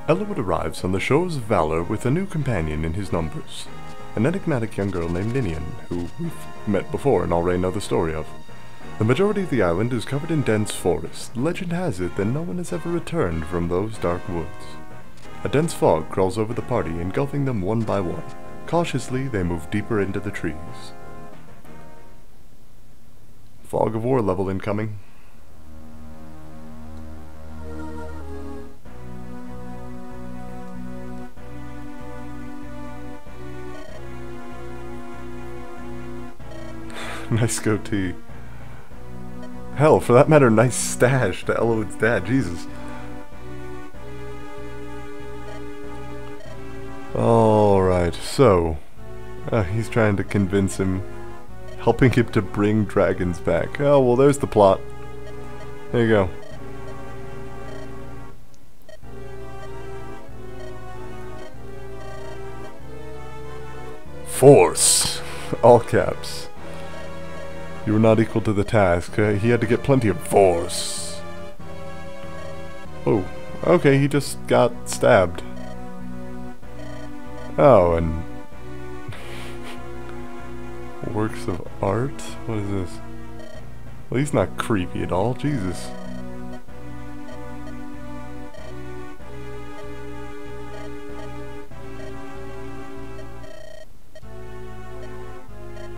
Eliwood arrives on the shores of Valor with a new companion in his numbers, an enigmatic young girl named Ninian, who we've met before and already know the story of. The majority of the island is covered in dense forest. Legend has it that no one has ever returned from those dark woods. A dense fog crawls over the party, engulfing them one by one. Cautiously, they move deeper into the trees. Fog of war level incoming. Nice goatee. Hell, for that matter, nice stash to Eliwood's dad, Jesus. Alright, so... he's trying to convince him, helping him to bring dragons back. Oh, well, there's the plot. There you go. Force! All caps. You were not equal to the task. He had to get plenty of force. Oh, okay, he just got stabbed. Oh, and... works of art? What is this? Well, he's not creepy at all, Jesus.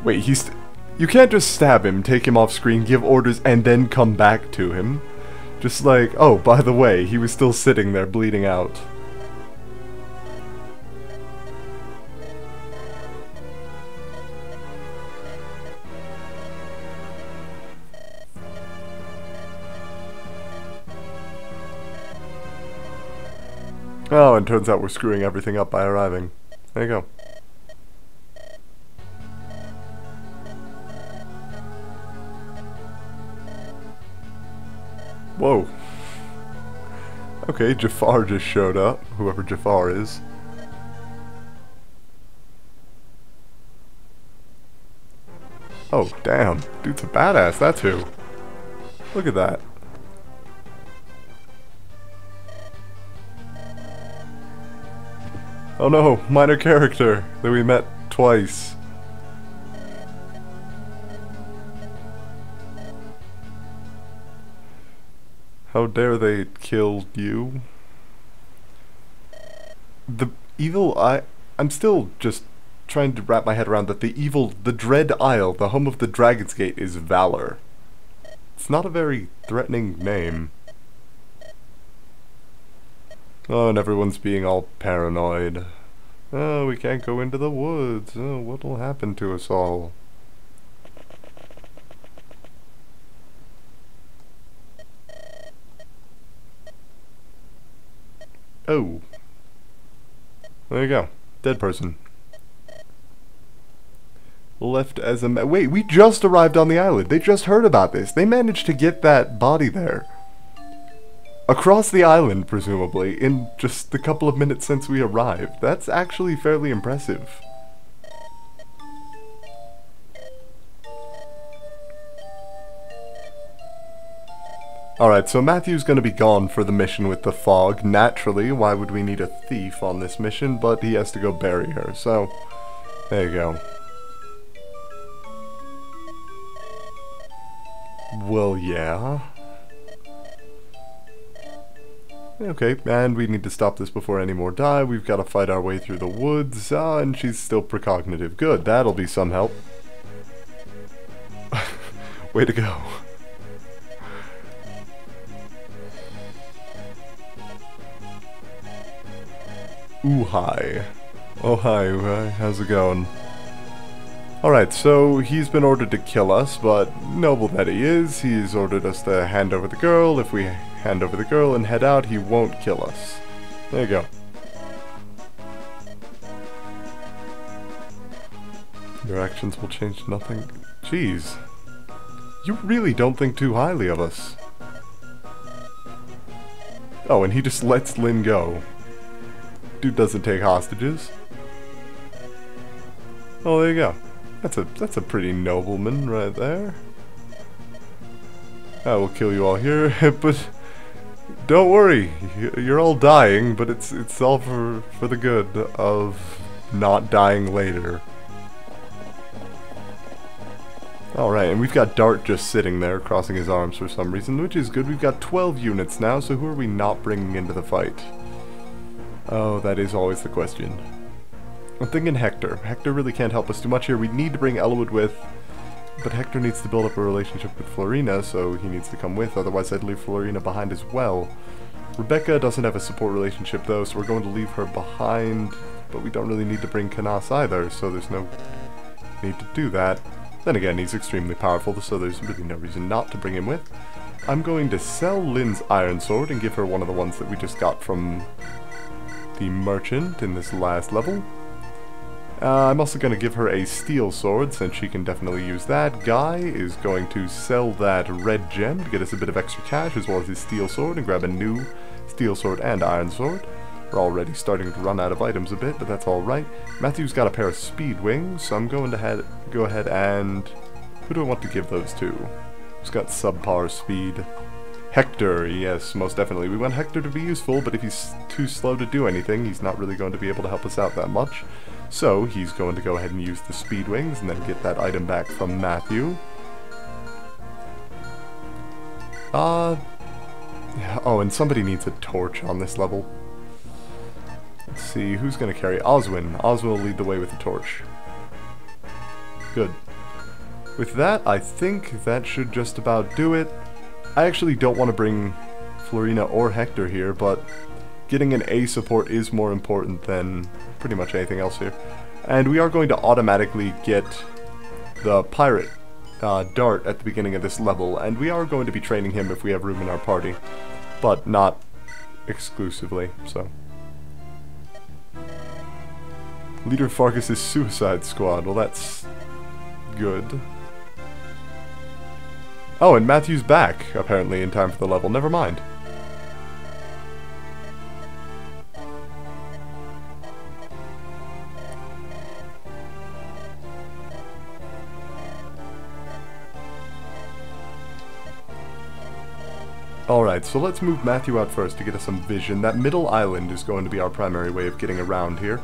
Wait, you can't just stab him, take him off screen, give orders, and then come back to him. Just like, oh, by the way, he was still sitting there bleeding out. Oh, and turns out we're screwing everything up by arriving. There you go. Whoa. Okay, Jafar just showed up, whoever Jafar is. Oh, damn. Dude's a badass, that's who. Look at that. Oh no, minor character that we met twice. How dare they kill you? The evil I'm still just trying to wrap my head around that the Dread Isle, the home of the Dragon's Gate, is Valor. It's not a very threatening name. Oh, and everyone's being all paranoid. Oh, we can't go into the woods. Oh, what'll happen to us all? Oh. There you go. Dead person. Left as a wait, we just arrived on the island. They just heard about this. They managed to get that body there. Across the island, presumably, in just the couple of minutes since we arrived. That's actually fairly impressive. Alright, so Matthew's gonna be gone for the mission with the fog. Naturally, why would we need a thief on this mission? But he has to go bury her, so... there you go. Well, yeah. Okay, and we need to stop this before any more die. We've got to fight our way through the woods. And she's still precognitive. Good, that'll be some help. Way to go. Ooh, hi. Oh, hi, ooh, hi. How's it going? Alright, so he's been ordered to kill us, but noble that he is, he's ordered us to hand over the girl. If we hand over the girl and head out, he won't kill us. There you go. Your actions will change nothing. Jeez. You really don't think too highly of us. Oh, and he just lets Lynn go. Dude doesn't take hostages. Oh, there you go. That's a pretty nobleman right there. I will kill you all here, but Don't worry, you're all dying, but it's all for the good of not dying later. Alright, and we've got Dart just sitting there, crossing his arms for some reason, which is good. We've got 12 units now, so who are we not bringing into the fight? Oh, that is always the question. I'm thinking Hector. Hector really can't help us too much here. We need to bring Eliwood with, but Hector needs to build up a relationship with Florina, so he needs to come with, otherwise I'd leave Florina behind as well. Rebecca doesn't have a support relationship though, so we're going to leave her behind, but we don't really need to bring Canas either, so there's no need to do that. Then again, he's extremely powerful, so there's really no reason not to bring him with. I'm going to sell Lynn's Iron Sword and give her one of the ones that we just got from the merchant in this last level. I'm also going to give her a Steel Sword, since she can definitely use that. Guy is going to sell that red gem to get us a bit of extra cash, as well as his Steel Sword, and grab a new Steel Sword and Iron Sword. We're already starting to run out of items a bit, but that's alright. Matthew's got a pair of Speed Wings, so I'm going to go ahead and... who do I want to give those to? Who's got subpar speed? Hector, yes, most definitely. We want Hector to be useful, but if he's too slow to do anything, he's not really going to be able to help us out that much. So, he's going to go ahead and use the Speed Wings, and then get that item back from Matthew. Oh, and somebody needs a torch on this level. Let's see, who's going to carry? Oswin. Oswin will lead the way with the torch. Good. With that, I think that should just about do it. I actually don't want to bring Florina or Hector here, but getting an A support is more important than pretty much anything else here. And we are going to automatically get the pirate Dart at the beginning of this level, and we are going to be training him if we have room in our party, but not exclusively, so... Leader Fargus' Suicide Squad. Well, that's good. Oh, and Matthew's back, apparently, in time for the level. Never mind. Alright, so let's move Matthew out first to get us some vision. That middle island is going to be our primary way of getting around here.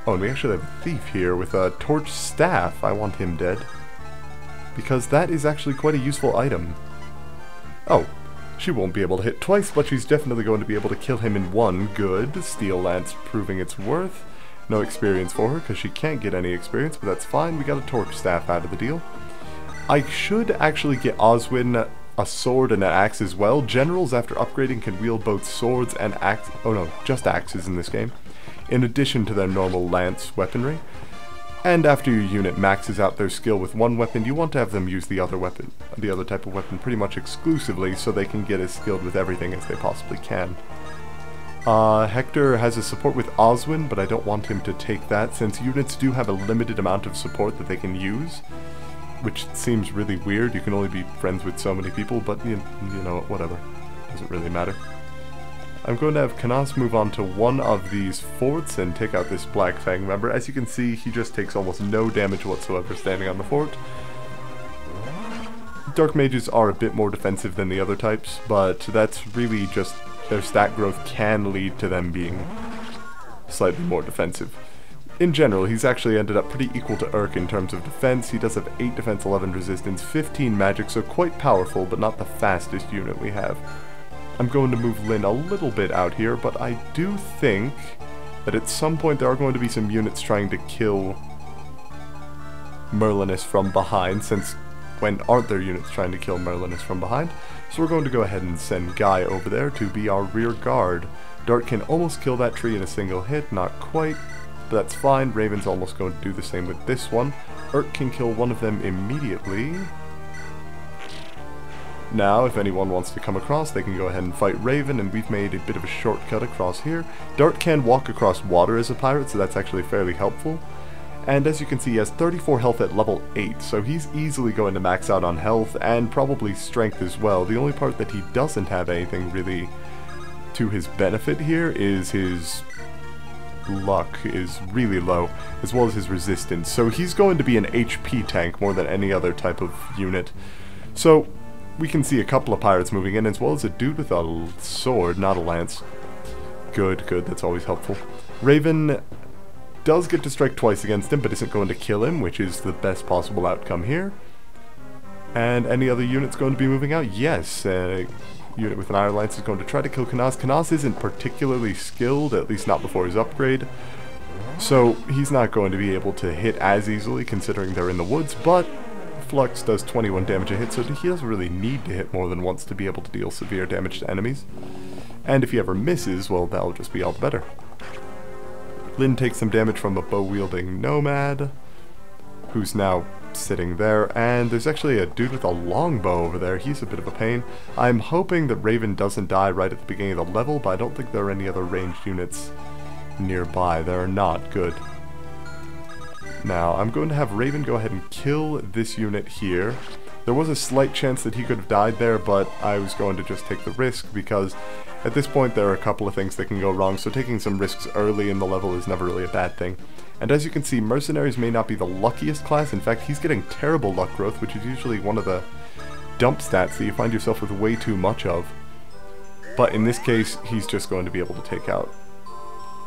Oh, and we actually have a thief here with a torch staff. I want him dead, because that is actually quite a useful item. Oh, she won't be able to hit twice, but she's definitely going to be able to kill him in one. Good. Steel Lance proving its worth. No experience for her, because she can't get any experience, but that's fine. We got a torch staff out of the deal. I should actually get Oswin a sword and an axe as well. Generals, after upgrading, can wield both swords and axe. Oh no, just axes in this game, in addition to their normal lance weaponry. And after your unit maxes out their skill with one weapon, you want to have them use the other weapon, the other type of weapon, pretty much exclusively, so they can get as skilled with everything as they possibly can. Hector has a support with Oswin, but I don't want him to take that, since units do have a limited amount of support that they can use, which seems really weird. You can only be friends with so many people, but you know, whatever. Doesn't really matter. I'm going to have Canas move on to one of these forts and take out this Black Fang member. As you can see, he just takes almost no damage whatsoever standing on the fort. Dark Mages are a bit more defensive than the other types, but that's really just their stat growth can lead to them being slightly more defensive. In general, he's actually ended up pretty equal to Urk in terms of defense. He does have 8 defense, 11 resistance, 15 magic, so quite powerful, but not the fastest unit we have. I'm going to move Lynn a little bit out here, but I do think that at some point there are going to be some units trying to kill Merlinus from behind, since when aren't there units trying to kill Merlinus from behind? So we're going to go ahead and send Guy over there to be our rear guard. Dart can almost kill that tree in a single hit, not quite, but that's fine. Raven's almost going to do the same with this one. Urk can kill one of them immediately. Now, if anyone wants to come across, they can go ahead and fight Raven, and we've made a bit of a shortcut across here. Dart can walk across water as a pirate, so that's actually fairly helpful. And as you can see, he has 34 health at level 8, so he's easily going to max out on health, and probably strength as well. The only part that he doesn't have anything really to his benefit here is his luck is really low, as well as his resistance. So he's going to be an HP tank more than any other type of unit. So we can see a couple of pirates moving in, as well as a dude with a sword, not a lance. Good, good, that's always helpful. Raven does get to strike twice against him, but isn't going to kill him, which is the best possible outcome here. And any other units going to be moving out? Yes, a unit with an Iron Lance is going to try to kill Canas. Canas isn't particularly skilled, at least not before his upgrade. So he's not going to be able to hit as easily, considering they're in the woods, but Flux does 21 damage a hit, so he doesn't really need to hit more than once to be able to deal severe damage to enemies. And if he ever misses, well, that'll just be all the better. Lyn takes some damage from a bow-wielding nomad, who's now sitting there, and there's actually a dude with a longbow over there. He's a bit of a pain. I'm hoping that Raven doesn't die right at the beginning of the level, but I don't think there are any other ranged units nearby. They're not good. Now, I'm going to have Raven go ahead and kill this unit here. There was a slight chance that he could have died there, but I was going to just take the risk because at this point there are a couple of things that can go wrong, so taking some risks early in the level is never really a bad thing. And as you can see, Mercenaries may not be the luckiest class. In fact, he's getting terrible luck growth, which is usually one of the dump stats that you find yourself with way too much of. But in this case, he's just going to be able to take out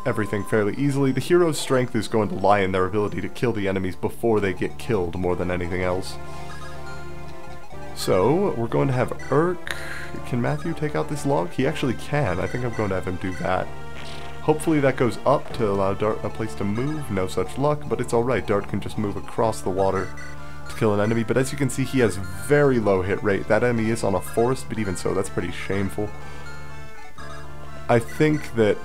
everything fairly easily. The hero's strength is going to lie in their ability to kill the enemies before they get killed more than anything else. So, we're going to have Urk. Can Matthew take out this log? He actually can. I think I'm going to have him do that. Hopefully that goes up to allow Dart a place to move. No such luck, but it's alright. Dart can just move across the water to kill an enemy. But as you can see, he has very low hit rate. That enemy is on a forest, but even so, that's pretty shameful. I think that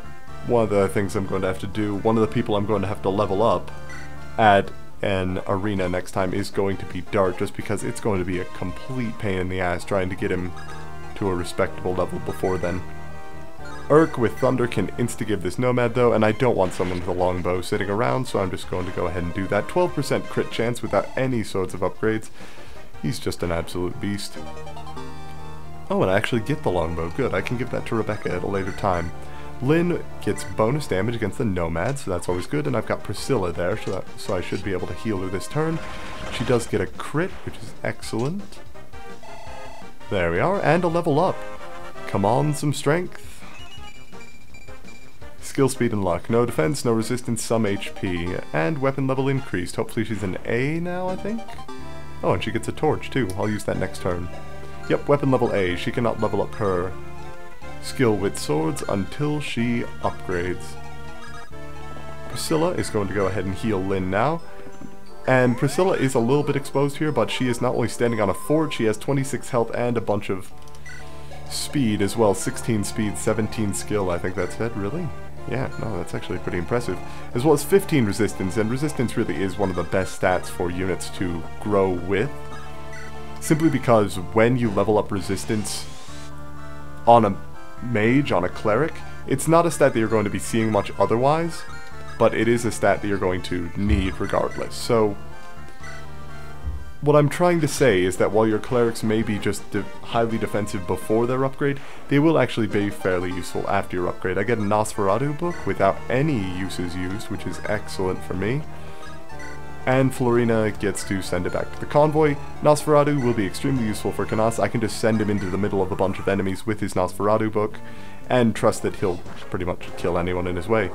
one of the things I'm going to have to do, one of the people I'm going to have to level up at an arena next time is going to be Dart, just because it's going to be a complete pain in the ass trying to get him to a respectable level before then. Urk with Thunder can insta-give this Nomad though, and I don't want someone with a longbow sitting around, so I'm just going to go ahead and do that. 12% crit chance without any sorts of upgrades. He's just an absolute beast. Oh, and I actually get the longbow. Good, I can give that to Rebecca at a later time. Lyn gets bonus damage against the Nomad, so that's always good, and I've got Priscilla there, so I should be able to heal her this turn. She does get a crit, which is excellent. There we are, and a level up. Come on, some strength. Skill, speed, and luck. No defense, no resistance, some HP, and weapon level increased. Hopefully she's an A now, I think? Oh, and she gets a torch, too. I'll use that next turn. Yep, weapon level A. She cannot level up her skill with swords until she upgrades. Priscilla is going to go ahead and heal Lyn now. And Priscilla is a little bit exposed here, but she is not only standing on a fort, she has 26 health and a bunch of speed as well. 16 speed, 17 skill, I think that's it, really? Yeah, no, that's actually pretty impressive. As well as 15 resistance, and resistance really is one of the best stats for units to grow with. Simply because when you level up resistance on a mage, on a cleric, it's not a stat that you're going to be seeing much otherwise, but it is a stat that you're going to need regardless. So what I'm trying to say is that while your clerics may be just highly defensive before their upgrade, they will actually be fairly useful after your upgrade. I get a Nosferatu book without any uses used, which is excellent for me. And Florina gets to send it back to the convoy. Nosferatu will be extremely useful for Canas. I can just send him into the middle of a bunch of enemies with his Nosferatu book, and trust that he'll pretty much kill anyone in his way.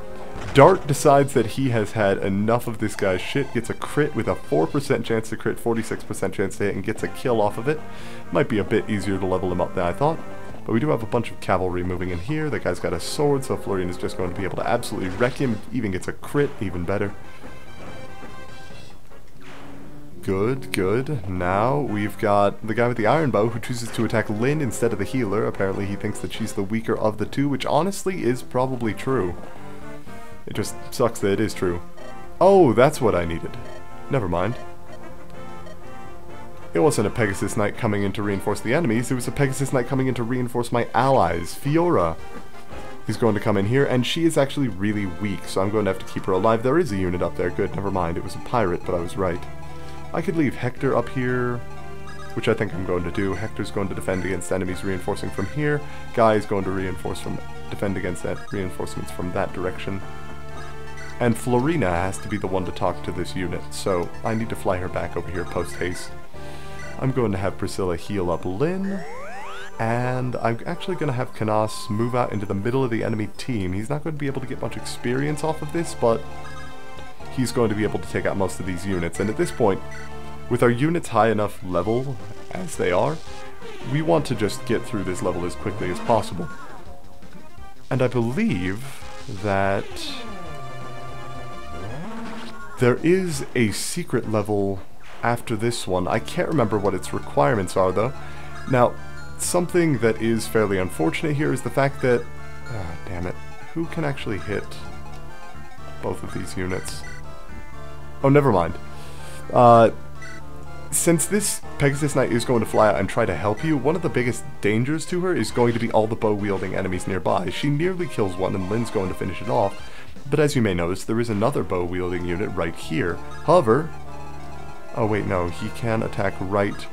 Dart decides that he has had enough of this guy's shit, gets a crit with a 4% chance to crit, 46% chance to hit, and gets a kill off of it. Might be a bit easier to level him up than I thought. But we do have a bunch of cavalry moving in here. That guy's got a sword, so Florian is just going to be able to absolutely wreck him. Even gets a crit, even better. Good, good. Now we've got the guy with the iron bow who chooses to attack Lyn instead of the healer. Apparently he thinks that she's the weaker of the two, which honestly is probably true. It just sucks that it is true. Oh, that's what I needed. Never mind. It wasn't a Pegasus Knight coming in to reinforce the enemies, it was a Pegasus Knight coming in to reinforce my allies. Fiora is going to come in here, and she is actually really weak, so I'm going to have to keep her alive. There is a unit up there. Good, never mind. It was a pirate, but I was right. I could leave Hector up here, which I think I'm going to do. Hector's going to defend against enemies reinforcing from here. Guy is going to defend against that reinforcements from that direction. And Florina has to be the one to talk to this unit, so I need to fly her back over here post-haste. I'm going to have Priscilla heal up Lynn. And I'm actually going to have Canas move out into the middle of the enemy team. He's not going to be able to get much experience off of this, but he's going to be able to take out most of these units. And at this point, with our units high enough level as they are, we want to just get through this level as quickly as possible. And I believe that there is a secret level after this one. I can't remember what its requirements are, though. Now, something that is fairly unfortunate here is the fact that... ah, damn it. Who can actually hit both of these units? Oh, never mind. Since this Pegasus Knight is going to fly out and try to help you, one of the biggest dangers to her is going to be all the bow-wielding enemies nearby. She nearly kills one, and Lynn's going to finish it off. But as you may notice, there is another bow-wielding unit right here. However... oh wait, no, he can attack right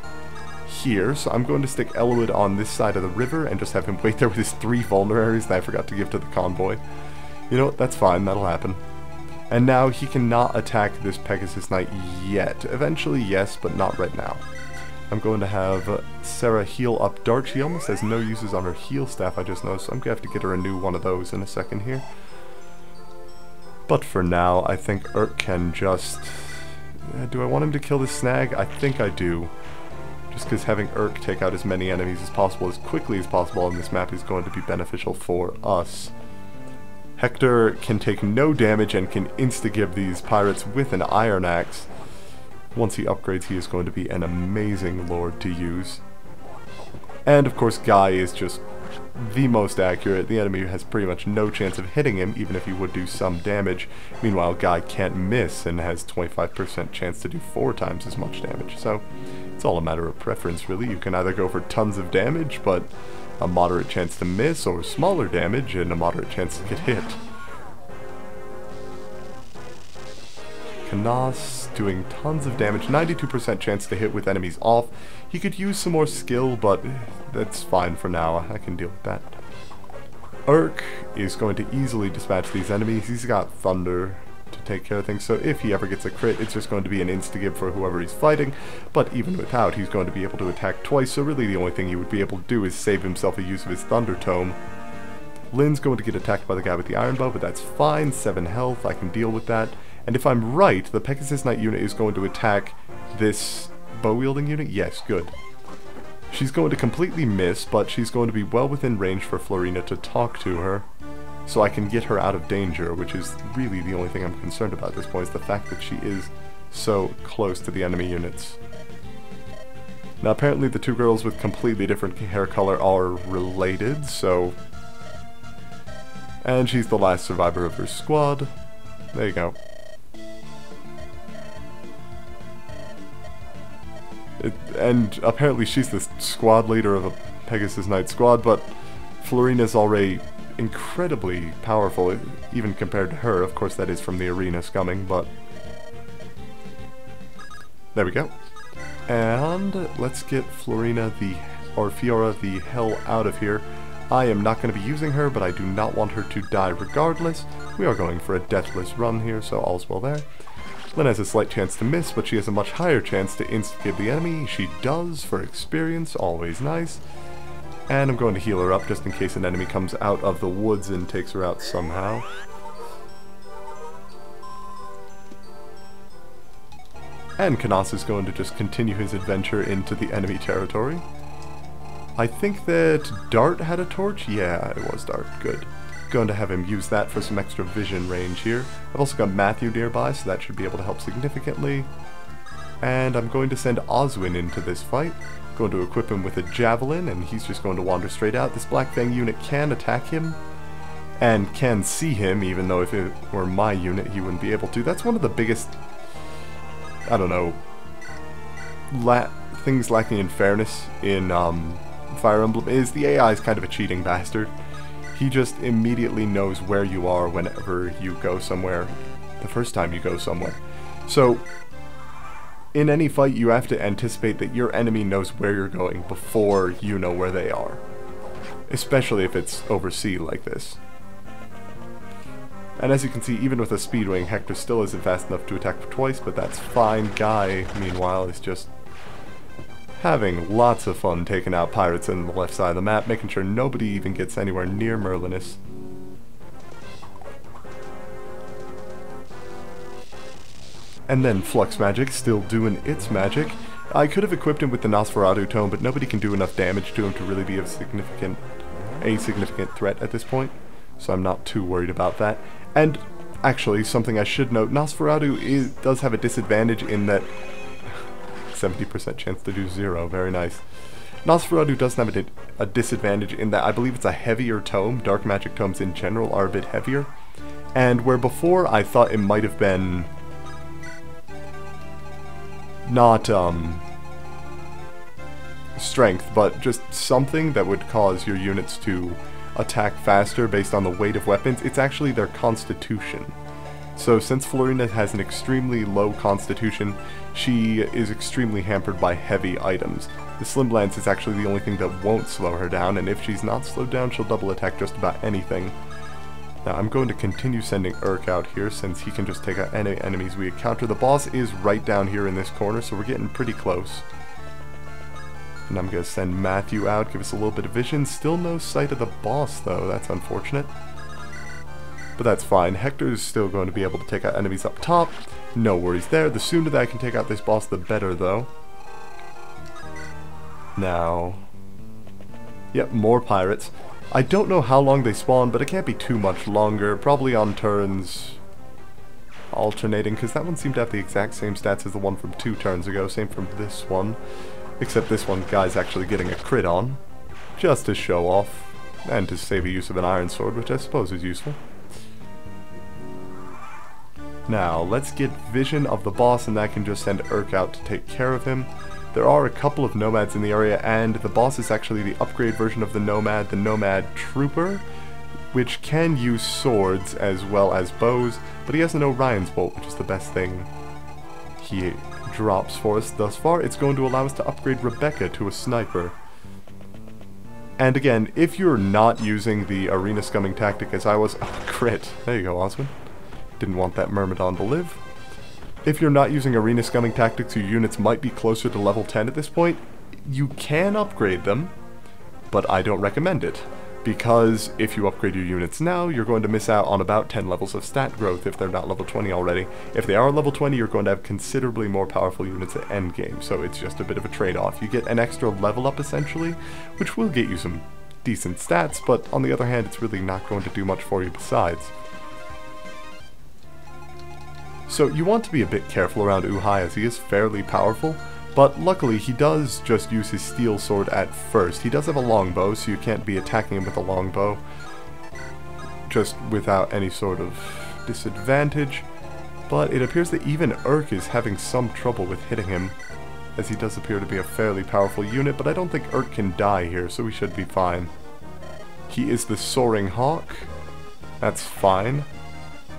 here, so I'm going to stick Eliwood on this side of the river and just have him wait there with his 3 vulneraries that I forgot to give to the convoy. You know what, that's fine, that'll happen. And now he cannot attack this Pegasus Knight yet. Eventually, yes, but not right now. I'm going to have Sarah heal up Dart. She almost has no uses on her heal staff, I just noticed, so I'm going to have to get her a new one of those in a second here. But for now, I think Urk can just... do I want him to kill this snag? I think I do. Just because having Urk take out as many enemies as possible as quickly as possible on this map is going to be beneficial for us. Hector can take no damage and can insta-give these pirates with an iron axe. Once he upgrades, he is going to be an amazing lord to use. And of course, Guy is just the most accurate. The enemy has pretty much no chance of hitting him, even if he would do some damage. Meanwhile, Guy can't miss and has 25% chance to do 4 times as much damage. So, it's all a matter of preference, really. You can either go for tons of damage, but a moderate chance to miss, or smaller damage and a moderate chance to get hit. Canas doing tons of damage, 92% chance to hit with enemies off. He could use some more skill, but that's fine for now. I can deal with that. Urk is going to easily dispatch these enemies. He's got Thunder to take care of things, so if he ever gets a crit, it's just going to be an insta-give for whoever he's fighting, but even without, he's going to be able to attack twice, so really the only thing he would be able to do is save himself a use of his Thunder Tome. Lynn's going to get attacked by the guy with the iron bow, but that's fine, 7 health, I can deal with that. And if I'm right, the Pegasus Knight unit is going to attack this bow-wielding unit? Yes, good. She's going to completely miss, but she's going to be well within range for Florina to talk to her, so I can get her out of danger, which is really the only thing I'm concerned about at this point, is the fact that she is so close to the enemy units. Now apparently the 2 girls with completely different hair color are related, so... and she's the last survivor of her squad. There you go. And apparently she's the squad leader of a Pegasus Knight squad, but Florina's already incredibly powerful, even compared to her. Of course, that is from the arena scumming, but... there we go. And let's get Florina or Fiora the hell out of here. I am not going to be using her, but I do not want her to die regardless. We are going for a deathless run here, so all's well there. Lynn has a slight chance to miss, but she has a much higher chance to insta-give the enemy. She does, for experience, always nice. And I'm going to heal her up just in case an enemy comes out of the woods and takes her out somehow. And Canas is going to just continue his adventure into the enemy territory. I think that Dart had a torch? Yeah, it was Dart. Good. Going to have him use that for some extra vision range here. I've also got Matthew nearby, so that should be able to help significantly. And I'm going to send Oswin into this fight. Going to equip him with a javelin, and he's just going to wander straight out. This Black Fang unit can attack him, and can see him, even though if it were my unit, he wouldn't be able to. That's one of the biggest, I don't know, things lacking in fairness in Fire Emblem, is the AI is kind of a cheating bastard. He just immediately knows where you are whenever you go somewhere, the first time you go somewhere. So, in any fight, you have to anticipate that your enemy knows where you're going before you know where they are. Especially if it's overseas like this. And as you can see, even with a Speedwing, Hector still isn't fast enough to attack for twice, but that's fine. Guy, meanwhile, is just Having lots of fun taking out pirates on the left side of the map, making sure nobody even gets anywhere near Merlinus. And then Flux Magic still doing its magic. I could have equipped him with the Nosferatu Tome, but nobody can do enough damage to him to really be a significant threat at this point, so I'm not too worried about that. And actually, something I should note, Nosferatu does have a disadvantage in that 70% chance to do 0, very nice. Nosferatu does have a disadvantage in that I believe it's a heavier tome. Dark magic tomes in general are a bit heavier, and where before I thought it might have been not strength, but just something that would cause your units to attack faster based on the weight of weapons, it's actually their constitution. So since Florina has an extremely low constitution, she is extremely hampered by heavy items. The Slim Lance is actually the only thing that won't slow her down, and if she's not slowed down, she'll double attack just about anything. Now I'm going to continue sending Urk out here since he can just take out any enemies we encounter. The boss is right down here in this corner, so we're getting pretty close. And I'm going to send Matthew out, give us a little bit of vision. Still no sight of the boss though, that's unfortunate. But that's fine, Hector's still going to be able to take out enemies up top. No worries there, the sooner that I can take out this boss the better though. Now, yep, more pirates. I don't know how long they spawn, but it can't be too much longer. Probably on turns alternating, because that one seemed to have the exact same stats as the one from 2 turns ago. Same from this one. Except this one guy's actually getting a crit on. Just to show off. And to save the use of an iron sword, which I suppose is useful. Now, let's get vision of the boss, and that can just send Urk out to take care of him. There are a couple of nomads in the area, and the boss is actually the upgrade version of the Nomad Trooper, which can use swords as well as bows, but he has an Orion's Bolt, which is the best thing he drops for us thus far. It's going to allow us to upgrade Rebecca to a sniper. And again, if you're not using the arena scumming tactic as I was... Oh, crit. There you go, Oswin. Didn't want that Myrmidon to live. If you're not using arena scumming tactics, your units might be closer to level 10 at this point. You can upgrade them, but I don't recommend it. Because if you upgrade your units now, you're going to miss out on about 10 levels of stat growth if they're not level 20 already. If they are level 20, you're going to have considerably more powerful units at endgame, so it's just a bit of a trade-off. You get an extra level up essentially, which will get you some decent stats, but on the other hand, it's really not going to do much for you besides. So you want to be a bit careful around Uhai as he is fairly powerful, but luckily he does just use his steel sword at first. He does have a longbow, so you can't be attacking him with a longbow just without any sort of disadvantage, but it appears that even Urk is having some trouble with hitting him, as he does appear to be a fairly powerful unit, but I don't think Urk can die here, so we should be fine. He is the Soaring Hawk, that's fine.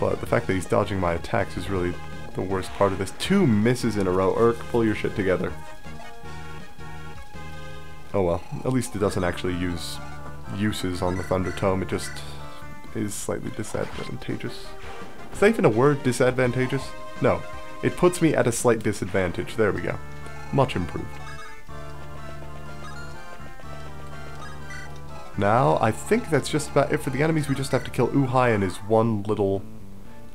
But the fact that he's dodging my attacks is really the worst part of this. 2 misses in a row. Urk, pull your shit together. Oh well, at least it doesn't actually use uses on the Thunder Tome. It just is slightly disadvantageous. Is that even a word, disadvantageous? No. It puts me at a slight disadvantage. There we go. Much improved. Now, I think that's just about it for the enemies. We just have to kill Uhai and his one little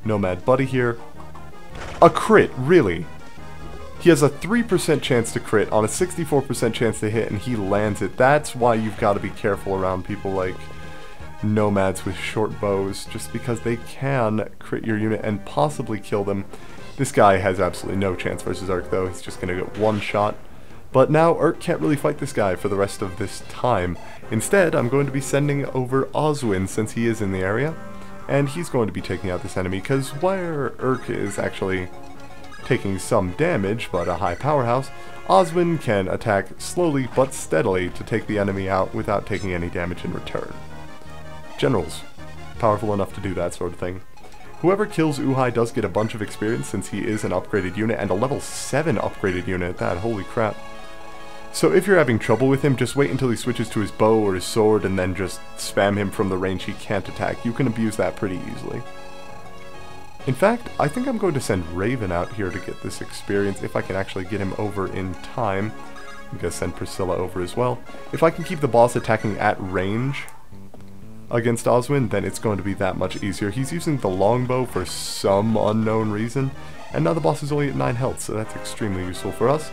nomad buddy here. A crit, really? He has a 3% chance to crit on a 64% chance to hit, and he lands it. That's why you've got to be careful around people like nomads with short bows, just because they can crit your unit and possibly kill them. This guy has absolutely no chance versus Urk, though. He's just going to get one shot. But now Urk can't really fight this guy for the rest of this time. Instead, I'm going to be sending over Oswin, since he is in the area, and he's going to be taking out this enemy, because where Urk is actually taking some damage, but a high powerhouse, Oswin can attack slowly but steadily to take the enemy out without taking any damage in return. Generals, powerful enough to do that sort of thing. Whoever kills Uhai does get a bunch of experience, since he is an upgraded unit, and a level 7 upgraded unit at that, holy crap. So if you're having trouble with him, just wait until he switches to his bow or his sword, and then just spam him from the range he can't attack. You can abuse that pretty easily. In fact, I think I'm going to send Raven out here to get this experience, if I can actually get him over in time. I'm gonna send Priscilla over as well. If I can keep the boss attacking at range against Oswin, then it's going to be that much easier. He's using the longbow for some unknown reason, and now the boss is only at 9 health, so that's extremely useful for us.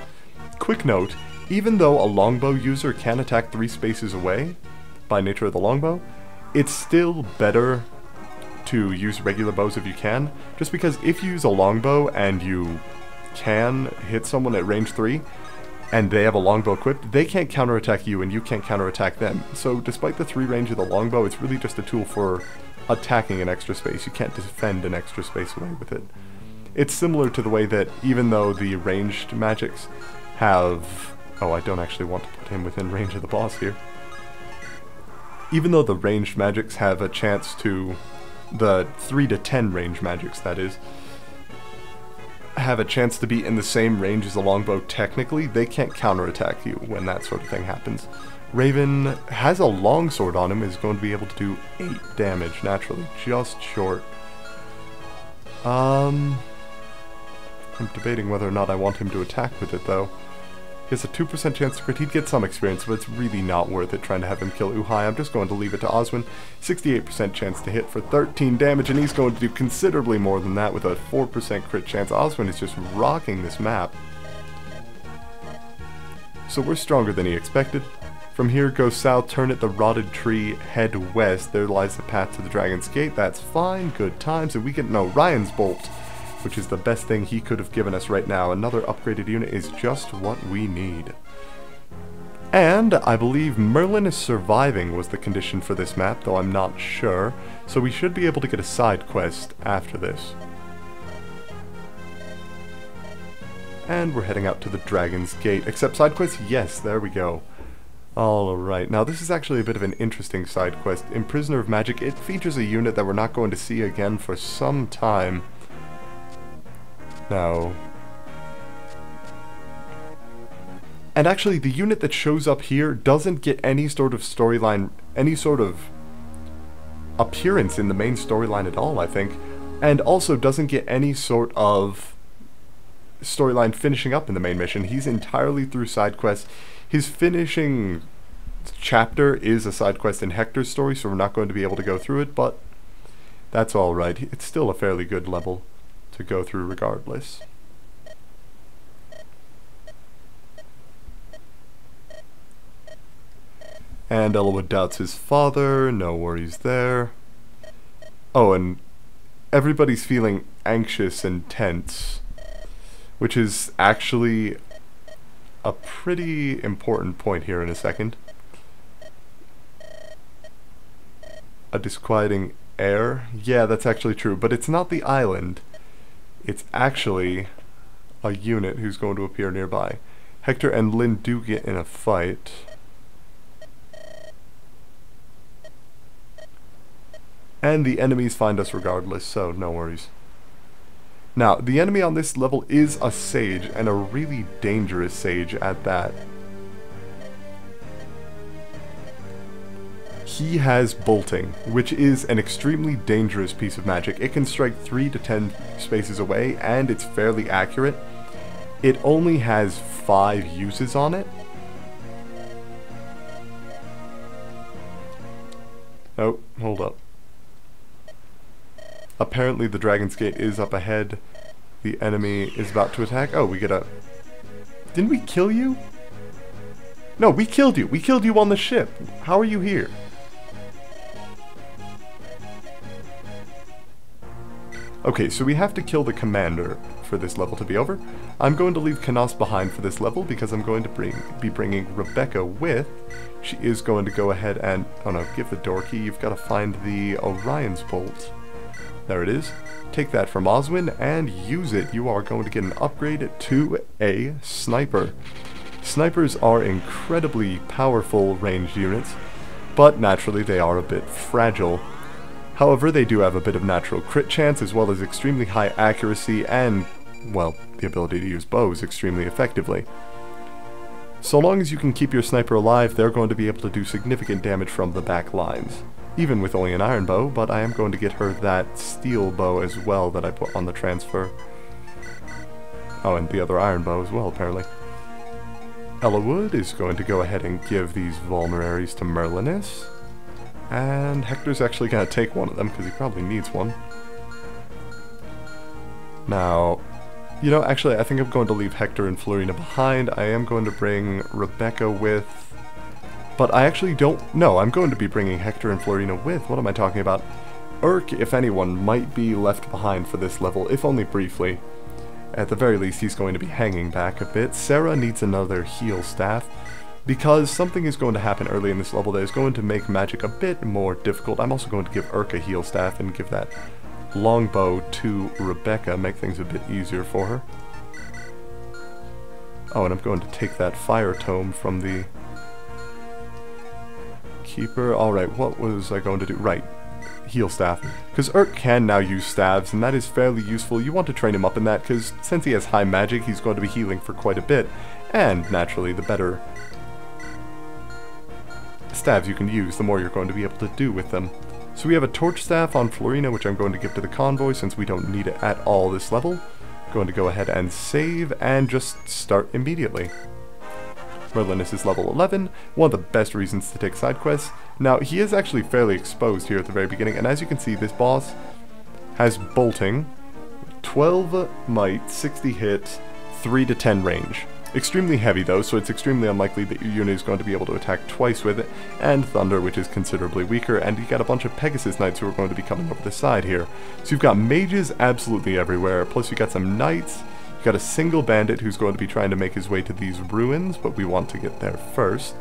Quick note, even though a longbow user can attack 3 spaces away, by nature of the longbow, it's still better to use regular bows if you can, just because if you use a longbow and you can hit someone at range 3, and they have a longbow equipped, they can't counterattack you and you can't counterattack them. So despite the 3 range of the longbow, it's really just a tool for attacking an extra space. You can't defend an extra space away with it. It's similar to the way that even though the ranged magics have... Oh, I don't actually want to put him within range of the boss here. Even though the ranged magics have a chance to... The 3 to 10 range magics, that is, have a chance to be in the same range as a longbow technically, they can't counterattack you when that sort of thing happens. Raven has a longsword on him, is going to be able to do 8 damage naturally, just short. I'm debating whether or not I want him to attack with it though. He has a 2% chance to crit. He'd get some experience, but it's really not worth it trying to have him kill Uhai. I'm just going to leave it to Oswin. 68% chance to hit for 13 damage, and he's going to do considerably more than that with a 4% crit chance. Oswin is just rocking this map. So we're stronger than he expected. From here, go south, turn at the rotted tree, head west. There lies the path to the Dragon's Gate. That's fine, good times, and we get an Orion's Bolt, which is the best thing he could have given us right now. Another upgraded unit is just what we need. And I believe Merlin is surviving was the condition for this map, though I'm not sure. So we should be able to get a side quest after this. And we're heading out to the Dragon's Gate. Except side quest? Yes, there we go. Alright, now this is actually a bit of an interesting side quest. In Prisoner of Magic, it features a unit that we're not going to see again for some time. Now, and actually the unit that shows up here doesn't get any sort of storyline, any sort of appearance in the main storyline at all, I think, and also doesn't get any sort of storyline finishing up in the main mission. He's entirely through side quests. His finishing chapter is a side quest in Hector's story, so we're not going to be able to go through it, but that's alright. It's still a fairly good level to go through regardless. And Eliwood doubts his father, no worries there. Oh, and everybody's feeling anxious and tense, which is actually a pretty important point here in a second. A disquieting air? Yeah, that's actually true, but it's not the island. It's actually a unit who's going to appear nearby. Hector and Lynn do get in a fight. And the enemies find us regardless, so no worries. Now, the enemy on this level is a sage, and a really dangerous sage at that. He has bolting, which is an extremely dangerous piece of magic. It can strike 3 to 10 spaces away, and it's fairly accurate. It only has 5 uses on it. Oh, hold up. Apparently the Dragon's Gate is up ahead. The enemy is about to attack. Oh, we get a... Didn't we kill you? No, we killed you. We killed you on the ship. How are you here? Okay, so we have to kill the commander for this level to be over. I'm going to leave Canas behind for this level because I'm going to be bringing Rebecca with. She is going to go ahead and... Oh no, give the door key. You've got to find the Orion's Bolt. There it is. Take that from Oswin and use it. You are going to get an upgrade to a sniper. Snipers are incredibly powerful ranged units, but naturally they are a bit fragile. However, they do have a bit of natural crit chance as well as extremely high accuracy and, well, the ability to use bows extremely effectively. So long as you can keep your sniper alive, they're going to be able to do significant damage from the back lines. Even with only an iron bow, but I am going to get her that steel bow as well that I put on the transfer. Oh, and the other iron bow as well, apparently. Eliwood is going to go ahead and give these vulneraries to Merlinus. And Hector's actually going to take one of them because he probably needs one. Now, you know, actually I think I'm going to leave Hector and Florina behind. I am going to bring Rebecca with... But I actually don't... No, I'm going to be bringing Hector and Florina with. What am I talking about? Urk, if anyone, might be left behind for this level, if only briefly. At the very least, he's going to be hanging back a bit. Sarah needs another heal staff, because something is going to happen early in this level that is going to make magic a bit more difficult. I'm also going to give Urk a heal staff and give that longbow to Rebecca, make things a bit easier for her. Oh, and I'm going to take that fire tome from the keeper. Alright, what was I going to do? Right, heal staff. Because Urk can now use staves, and that is fairly useful. You want to train him up in that, because since he has high magic, he's going to be healing for quite a bit. And, naturally, the better staves you can use, the more you're going to be able to do with them. So we have a torch staff on Florina, which I'm going to give to the convoy, since we don't need it at all this level. Going to go ahead and save, and just start immediately. Merlinus is level 11, one of the best reasons to take side quests. Now, he is actually fairly exposed here at the very beginning, and as you can see, this boss has bolting, 12 might, 60 hit, 3 to 10 range. Extremely heavy though, so it's extremely unlikely that your unit is going to be able to attack twice with it, and Thunder, which is considerably weaker, and you got a bunch of Pegasus Knights who are going to be coming over the side here. So you've got mages absolutely everywhere, plus you got some knights. Got a single bandit who's going to be trying to make his way to these ruins, but we want to get there first.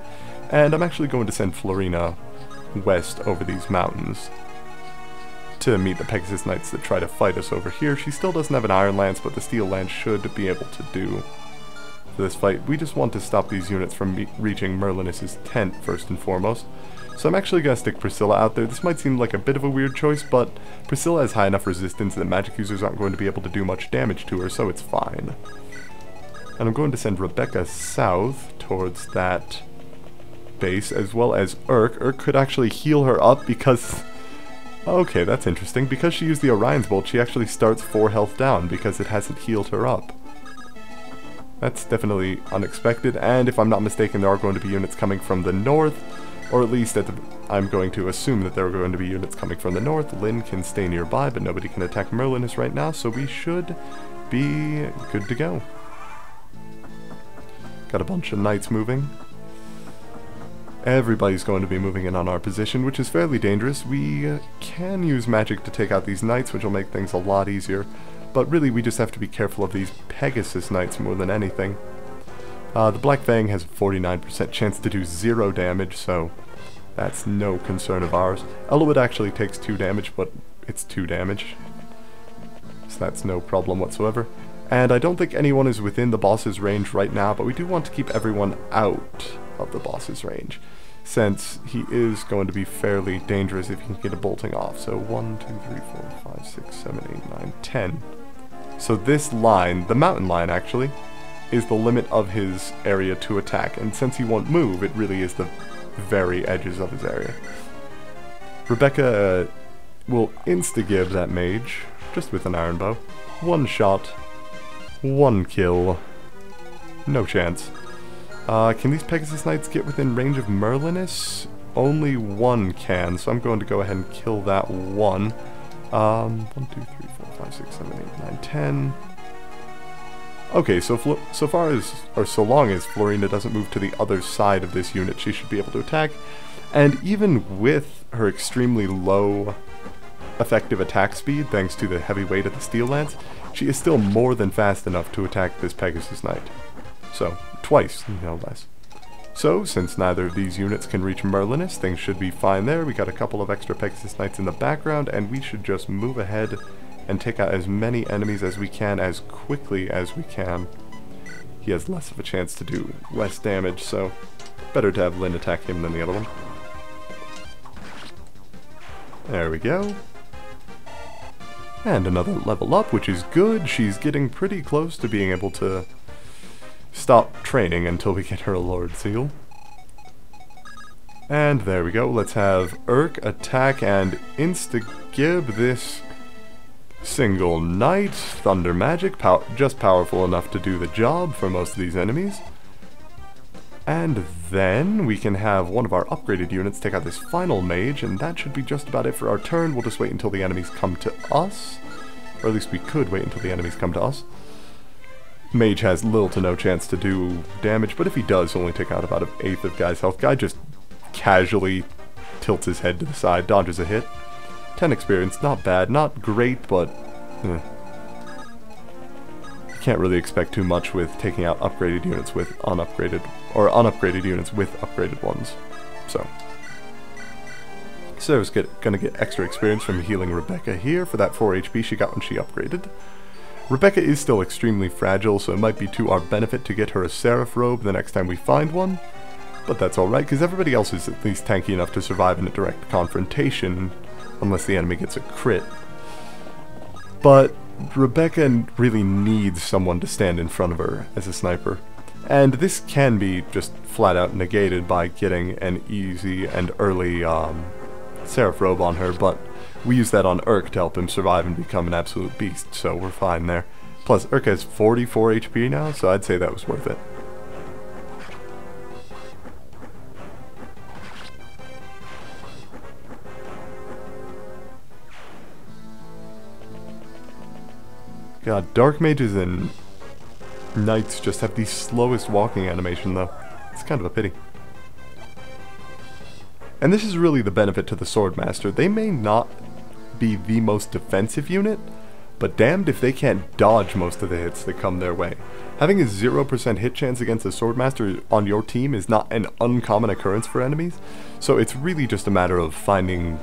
And I'm actually going to send Florina west over these mountains to meet the Pegasus Knights that try to fight us over here. She still doesn't have an Iron Lance, but the Steel Lance should be able to do for this fight. We just want to stop these units from reaching Merlinus' tent first and foremost. So I'm actually going to stick Priscilla out there. This might seem like a bit of a weird choice, but Priscilla has high enough resistance that magic users aren't going to be able to do much damage to her, so it's fine. And I'm going to send Rebecca south towards that base, as well as Urk. Urk could actually heal her up because... Okay, that's interesting. Because she used the Orion's Bolt, she actually starts 4 health down because it hasn't healed her up. That's definitely unexpected, and if I'm not mistaken, there are going to be units coming from the north. Or at least I'm going to assume that there are going to be units coming from the north. Lynn can stay nearby, but nobody can attack Merlinus right now, so we should be good to go. Got a bunch of knights moving. Everybody's going to be moving in on our position, which is fairly dangerous. We can use magic to take out these knights, which will make things a lot easier. But really, we just have to be careful of these Pegasus Knights more than anything. The Black Fang has a 49% chance to do 0 damage, so that's no concern of ours. Eliwood actually takes 2 damage, but it's 2 damage, so that's no problem whatsoever. And I don't think anyone is within the boss's range right now, but we do want to keep everyone out of the boss's range, since he is going to be fairly dangerous if he can get a bolting off. So 1, 2, 3, 4, 5, 6, 7, 8, 9, 10. So this line, the mountain line actually, is the limit of his area to attack, and since he won't move, it really is the very edges of his area. Rebecca will insta-give that mage, just with an iron bow. 1 shot, 1 kill, no chance. Can these Pegasus Knights get within range of Merlinus? Only 1 can, so I'm going to go ahead and kill that 1. 1, 2, 3, 4, 5, 6, 7, 8, 9, 10... Okay, so so long as Florina doesn't move to the other side of this unit, she should be able to attack. And even with her extremely low effective attack speed, thanks to the heavy weight of the Steel Lance, she is still more than fast enough to attack this Pegasus Knight. So, twice, no less. So, since neither of these units can reach Merlinus, things should be fine there. We got a couple of extra Pegasus Knights in the background, and we should just move ahead and take out as many enemies as we can, as quickly as we can. He has less of a chance to do less damage, so better to have Lynn attack him than the other one. There we go. And another level up, which is good. She's getting pretty close to being able to stop training until we get her Lord Seal. And there we go. Let's have Urk attack and insta-gib this single knight. Thunder magic, just powerful enough to do the job for most of these enemies. And then we can have one of our upgraded units take out this final mage, and that should be just about it for our turn. We'll just wait until the enemies come to us. Or at least we could wait until the enemies come to us. Mage has little to no chance to do damage, but if he does, he'll only take out about an eighth of Guy's health. Guy just casually tilts his head to the side, dodges a hit. 10 experience, not bad, not great, but you can't really expect too much with taking out upgraded units with unupgraded, or unupgraded units with upgraded ones. So I was gonna get extra experience from healing Rebecca here for that 4 HP she got when she upgraded. Rebecca is still extremely fragile, so it might be to our benefit to get her a Seraph robe the next time we find one. But that's alright, because everybody else is at least tanky enough to survive in a direct confrontation, unless the enemy gets a crit. But Rebecca really needs someone to stand in front of her as a sniper. And this can be just flat out negated by getting an easy and early Seraph robe on her, but we use that on Urk to help him survive and become an absolute beast, so we're fine there. Plus, Urk has 44 HP now, so I'd say that was worth it. God, Dark Mages and Knights just have the slowest walking animation, though. It's kind of a pity. And this is really the benefit to the Swordmaster. They may not be the most defensive unit, but damned if they can't dodge most of the hits that come their way. Having a 0% hit chance against a Swordmaster on your team is not an uncommon occurrence for enemies, so it's really just a matter of finding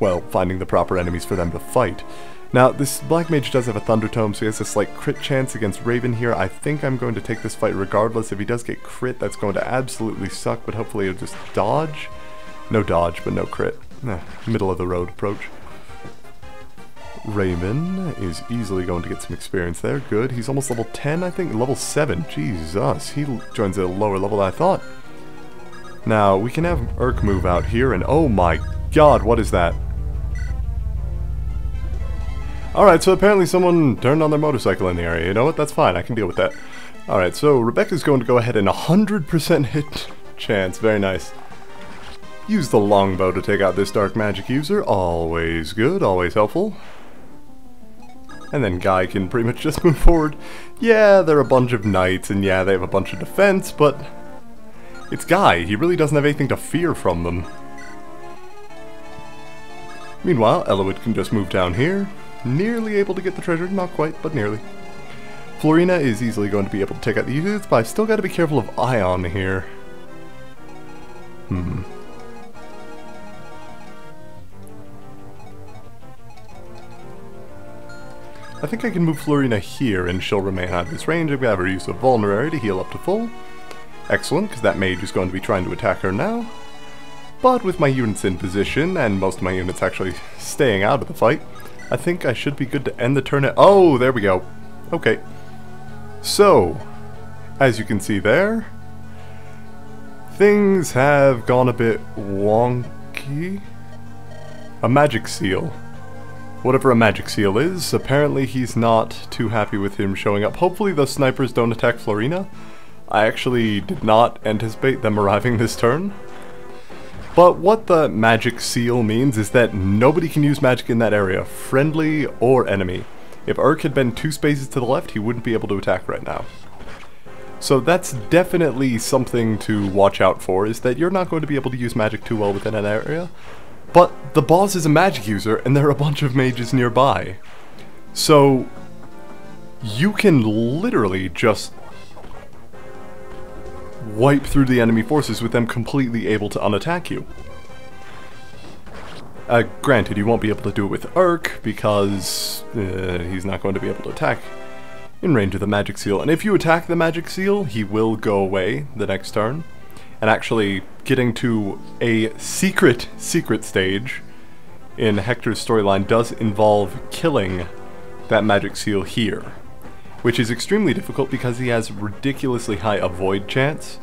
the proper enemies for them to fight. Now, this Black Mage does have a Thunder Tome, so he has a slight crit chance against Raven here. I think I'm going to take this fight regardless. If he does get crit, that's going to absolutely suck, but hopefully he'll just dodge. No dodge, but no crit. Middle of the road approach. Raven is easily going to get some experience there. Good. He's almost level 10, I think. Level 7. Jesus. He joins at a lower level than I thought. Now, we can have Urk move out here, and oh my god, what is that? Alright, so apparently someone turned on their motorcycle in the area. You know what? That's fine. I can deal with that. Alright, so Rebecca's going to go ahead and 100% hit chance. Very nice. Use the longbow to take out this dark magic user. Always good, always helpful. And then Guy can pretty much just move forward. Yeah, they're a bunch of knights, and yeah, they have a bunch of defense, but it's Guy. He really doesn't have anything to fear from them. Meanwhile, Eliwood can just move down here. Nearly able to get the treasure, not quite, but nearly. Florina is easily going to be able to take out the units, but I've still got to be careful of Ion here. I think I can move Florina here and she'll remain out of his range. I'm going to have her use a Vulnerary to heal up to full. Excellent, because that mage is going to be trying to attack her now. But with my units in position, and most of my units actually staying out of the fight, I think I should be good to end the turn at— oh, there we go. Okay. So, as you can see there, things have gone a bit wonky. A magic seal. Whatever a magic seal is, apparently he's not too happy with him showing up. Hopefully those snipers don't attack Florina. I actually did not anticipate them arriving this turn. But what the magic seal means is that nobody can use magic in that area, friendly or enemy. If Urk had been 2 spaces to the left, he wouldn't be able to attack right now. So that's definitely something to watch out for, is that you're not going to be able to use magic too well within an area. But the boss is a magic user, and there are a bunch of mages nearby. So you can literally just wipe through the enemy forces with them completely able to unattack you. Granted, you won't be able to do it with Urk, because he's not going to be able to attack in range of the magic seal. And if you attack the magic seal, he will go away the next turn. And actually, getting to a secret stage in Hector's storyline does involve killing that magic seal here, which is extremely difficult because he has ridiculously high avoid chance,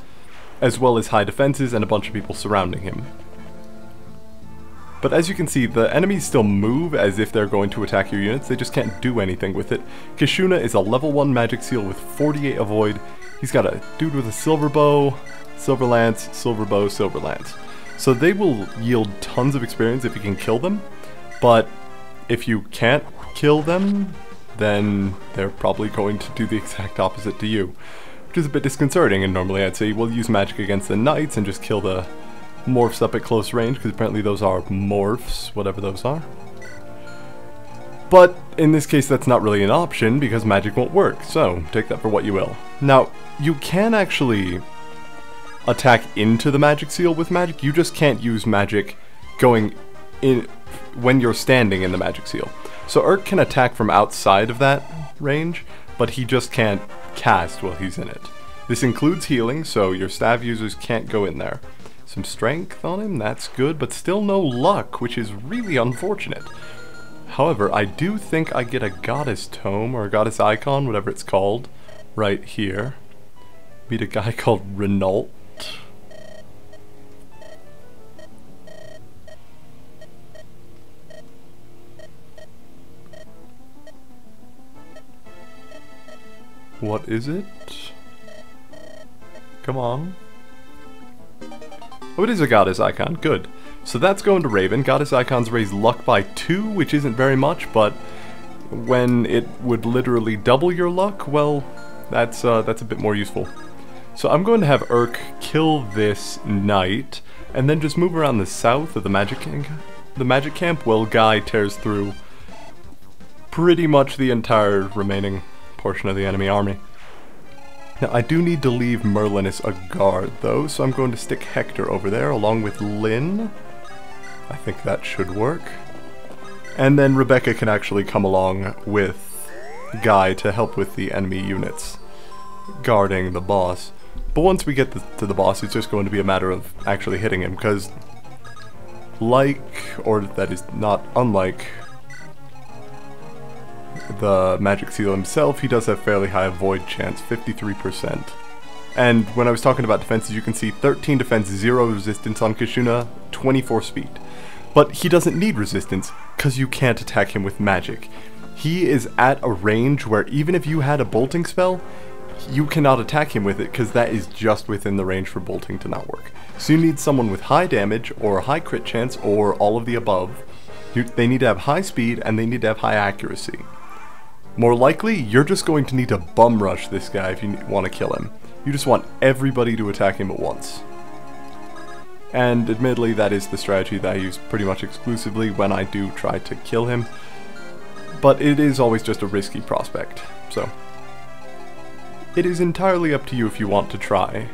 as well as high defenses and a bunch of people surrounding him. But as you can see, the enemies still move as if they're going to attack your units, they just can't do anything with it. Kishuna is a level 1 magic seal with 48 avoid. He's got a dude with a silver bow, silver lance, silver bow, silver lance. So they will yield tons of experience if you can kill them, but if you can't kill them, then they're probably going to do the exact opposite to you, which is a bit disconcerting. And normally I'd say we'll use magic against the knights and just kill the morphs up at close range, because apparently those are morphs, whatever those are. But in this case that's not really an option because magic won't work, so take that for what you will. Now, you can actually attack into the magic seal with magic, you just can't use magic going in when you're standing in the magic seal. So Urk can attack from outside of that range, but he just can't cast while he's in it. This includes healing, so your staff users can't go in there. Some strength on him, that's good, but still no luck, which is really unfortunate. However, I do think I get a goddess tome, or a goddess icon, whatever it's called, right here. Meet a guy called Renault. What is it? Come on. Oh, it is a goddess icon. Good. So that's going to Raven. Goddess icons raise luck by 2, which isn't very much, but when it would literally double your luck, well, that's a bit more useful. So I'm going to have Urk kill this knight, and then just move around the south of the magic camp while Guy tears through pretty much the entire remaining portion of the enemy army. Now I do need to leave Merlinus a guard though, so I'm going to stick Hector over there along with Lynn. I think that should work. And then Rebecca can actually come along with Guy to help with the enemy units guarding the boss. But once we get to the boss, it's just going to be a matter of actually hitting him, because like, or that is not unlike, the magic seal himself, he does have fairly high avoid chance, 53%. And when I was talking about defenses, you can see 13 defense, 0 resistance on Kashuna, 24 speed. But he doesn't need resistance, because you can't attack him with magic. He is at a range where even if you had a bolting spell, you cannot attack him with it, because that is just within the range for bolting to not work. So you need someone with high damage, or a high crit chance, or all of the above. They need to have high speed, and they need to have high accuracy. More likely, you're just going to need to bum rush this guy if you want to kill him. You just want everybody to attack him at once. And admittedly, that is the strategy that I use pretty much exclusively when I do try to kill him. But it is always just a risky prospect, so it is entirely up to you if you want to try.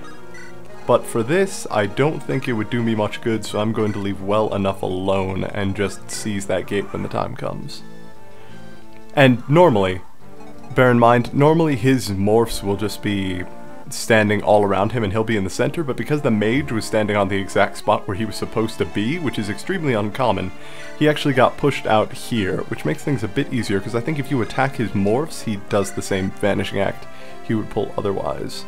But for this, I don't think it would do me much good, so I'm going to leave well enough alone and just seize that gate when the time comes. And normally, bear in mind, normally his morphs will just be standing all around him and he'll be in the center, but because the mage was standing on the exact spot where he was supposed to be, which is extremely uncommon, he actually got pushed out here, which makes things a bit easier, because I think if you attack his morphs, he does the same vanishing act he would pull otherwise.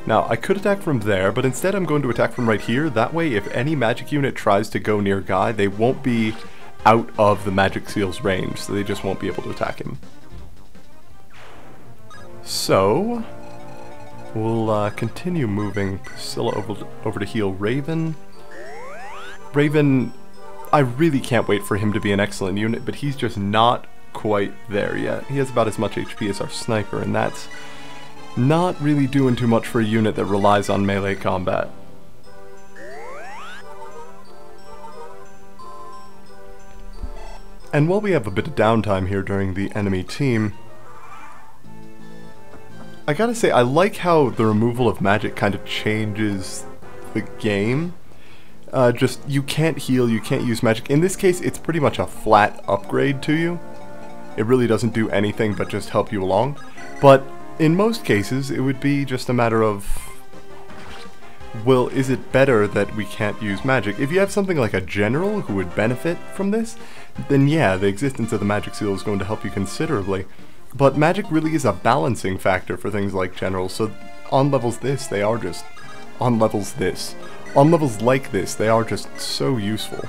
Now, I could attack from there, but instead I'm going to attack from right here. That way, if any magic unit tries to go near Guy, they won't be out of the magic seal's range, so they just won't be able to attack him. So we'll continue moving Priscilla over to heal Raven. Raven, I really can't wait for him to be an excellent unit, but he's just not quite there yet. He has about as much HP as our sniper, and that's not really doing too much for a unit that relies on melee combat. And while we have a bit of downtime here during the enemy team, I gotta say, I like how the removal of magic kind of changes the game. Just, you can't heal, you can't use magic. In this case, it's pretty much a flat upgrade to you. It really doesn't do anything but just help you along. But in most cases, it would be just a matter of, well, is it better that we can't use magic? If you have something like a general who would benefit from this, then yeah, the existence of the magic seal is going to help you considerably. But magic really is a balancing factor for things like generals, so on levels this, they are just on levels this. On levels like this, they are just so useful.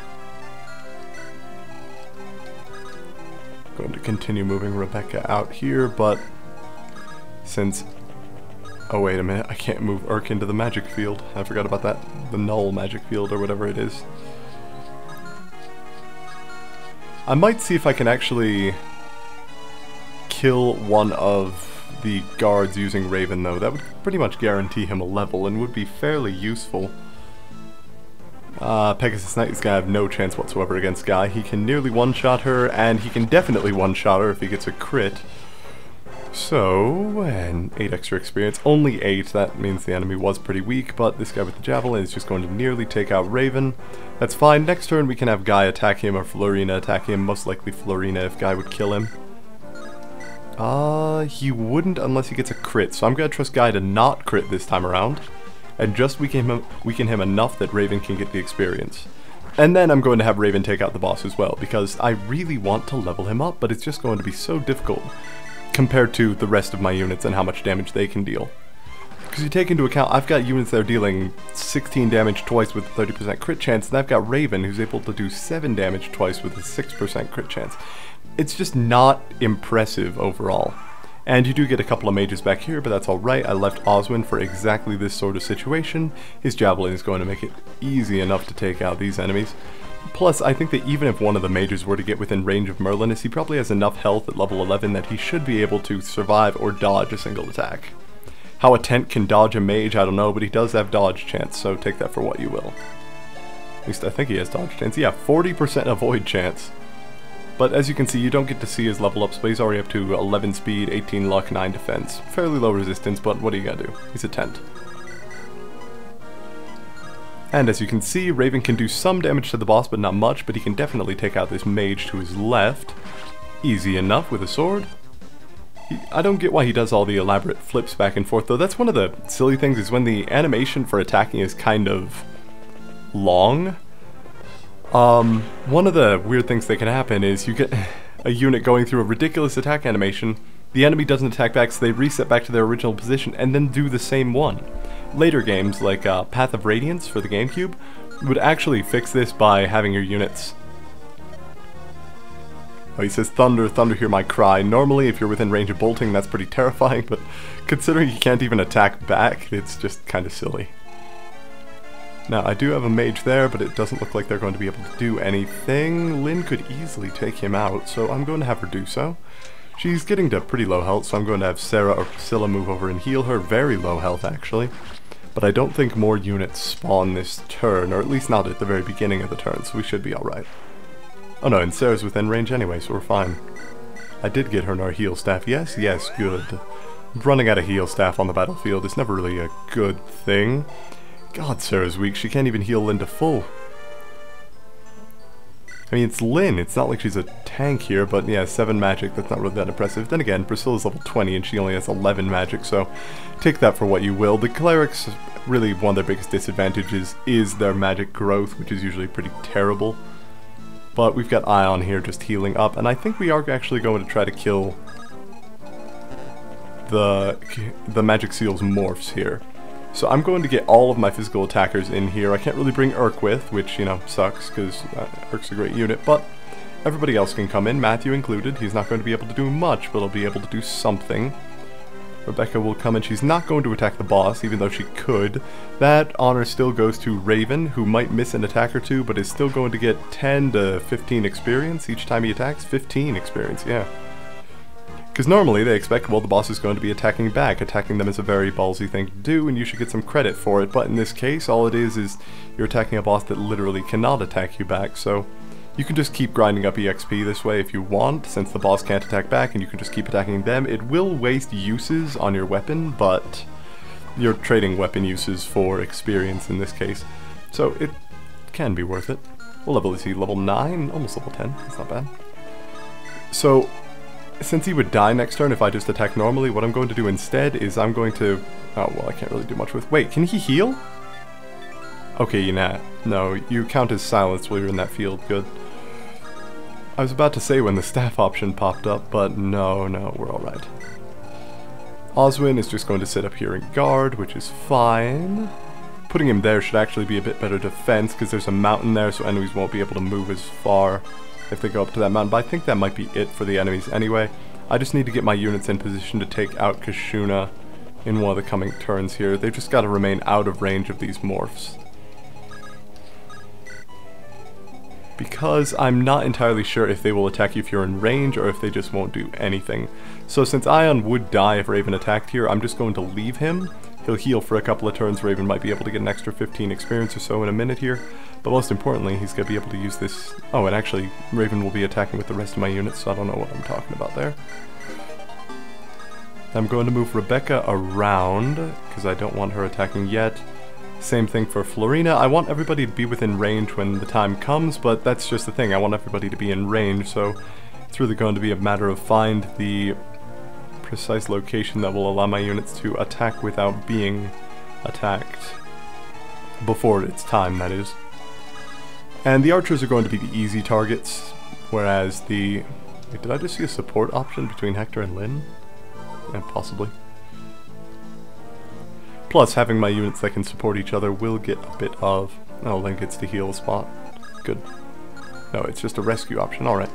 Going to continue moving Rebecca out here, but since Oh wait a minute, I can't move Urk into the magic field. I forgot about that. The null magic field or whatever it is. I might see if I can actually kill one of the guards using Raven though. That would pretty much guarantee him a level and would be fairly useful. Pegasus Knight is gonna have no chance whatsoever against Guy. He can nearly one-shot her, and he can definitely one-shot her if he gets a crit. So, and 8 extra experience, only 8, that means the enemy was pretty weak, but this guy with the Javelin is just going to nearly take out Raven. That's fine. Next turn we can have Guy attack him or Florina attack him, most likely Florina if Guy would kill him. He wouldn't unless he gets a crit, so I'm gonna trust Guy to not crit this time around, and just weaken him enough that Raven can get the experience. And then I'm going to have Raven take out the boss as well, because I really want to level him up, but it's just going to be so difficult compared to the rest of my units and how much damage they can deal. Because you take into account, I've got units that are dealing 16 damage twice with a 30% crit chance, and I've got Raven who's able to do 7 damage twice with a 6% crit chance. It's just not impressive overall. And you do get a couple of mages back here, but that's alright. I left Oswin for exactly this sort of situation. His Javelin is going to make it easy enough to take out these enemies. Plus, I think that even if one of the mages were to get within range of Merlinus, he probably has enough health at level 11 that he should be able to survive or dodge a single attack. How a tent can dodge a mage, I don't know, but he does have dodge chance, so take that for what you will. At least I think he has dodge chance. Yeah, 40% avoid chance. But as you can see, you don't get to see his level ups, but he's already up to 11 speed, 18 luck, 9 defense. Fairly low resistance, but what do you gotta do? He's a tent. And as you can see, Raven can do some damage to the boss, but not much, but he can definitely take out this mage to his left. Easy enough with a sword. I don't get why he does all the elaborate flips back and forth, though. That's one of the silly things, is when the animation for attacking is kind of long. One of the weird things that can happen is you get a unit going through a ridiculous attack animation, the enemy doesn't attack back, so they reset back to their original position and then do the same one. Later games, like Path of Radiance for the GameCube, would actually fix this by having your units... Oh, he says, "Thunder, thunder, hear my cry." Normally, if you're within range of bolting, that's pretty terrifying, but considering you can't even attack back, it's just kind of silly. Now, I do have a mage there, but it doesn't look like they're going to be able to do anything. Lynn could easily take him out, so I'm going to have her do so. She's getting to pretty low health, so I'm going to have Sarah or Priscilla move over and heal her. Very low health, actually. But I don't think more units spawn this turn, or at least not at the very beginning of the turn, so we should be alright. Oh no, and Sarah's within range anyway, so we're fine. I did get her our heal staff. Yes, yes, good. Running out of heal staff on the battlefield is never really a good thing. God, Sarah's weak. She can't even heal Lynn to full. I mean, it's Lynn. It's not like she's a tank here, but yeah, 7 magic. That's not really that impressive. Then again, Priscilla's level 20 and she only has 11 magic, so take that for what you will. The clerics, really one of their biggest disadvantages is their magic growth, which is usually pretty terrible. But we've got Ion here just healing up, and I think we are actually going to try to kill the Magic Seal's morphs here. So I'm going to get all of my physical attackers in here. I can't really bring Urk with, which, you know, sucks, because Urk's a great unit, but everybody else can come in, Matthew included. He's not going to be able to do much, but he'll be able to do something. Rebecca will come in. She's not going to attack the boss, even though she could. That honor still goes to Raven, who might miss an attack or two, but is still going to get 10 to 15 experience each time he attacks. 15 experience, yeah. Because normally they expect, well, the boss is going to be attacking back. Attacking them is a very ballsy thing to do, and you should get some credit for it. But in this case, all it is you're attacking a boss that literally cannot attack you back, so you can just keep grinding up EXP this way if you want, since the boss can't attack back and you can just keep attacking them. It will waste uses on your weapon, but you're trading weapon uses for experience in this case, so it can be worth it. What level is he? Level 9? Almost level 10. That's not bad. So, since he would die next turn if I just attack normally, what I'm going to do instead is I'm going to... Oh, well, I can't really do much with... Wait, can he heal? Okay, you're not. No, you count as silenced while you're in that field. Good. I was about to say when the staff option popped up, but no, we're alright. Oswin is just going to sit up here and guard, which is fine. Putting him there should actually be a bit better defense, because there's a mountain there, so enemies won't be able to move as far if they go up to that mountain, but I think that might be it for the enemies anyway. I just need to get my units in position to take out Kashuna in one of the coming turns here. They've just got to remain out of range of these morphs. Because I'm not entirely sure if they will attack you if you're in range or if they just won't do anything. So since Ion would die if Raven attacked here, I'm just going to leave him. He'll heal for a couple of turns. Raven might be able to get an extra 15 experience or so in a minute here. But most importantly, he's going to be able to use this... Oh, and actually, Raven will be attacking with the rest of my units, so I don't know what I'm talking about there. I'm going to move Rebecca around, because I don't want her attacking yet. Same thing for Florina. I want everybody to be within range when the time comes, but that's just the thing. I want everybody to be in range, so it's really going to be a matter of find the precise location that will allow my units to attack without being attacked. Before it's time, that is. And the archers are going to be the easy targets, whereas the... Wait, did I just see a support option between Hector and Lyn? Yeah, possibly. Plus, having my units that can support each other will get a bit of... Oh, Lyn gets to heal a spot. Good. No, it's just a rescue option, alright.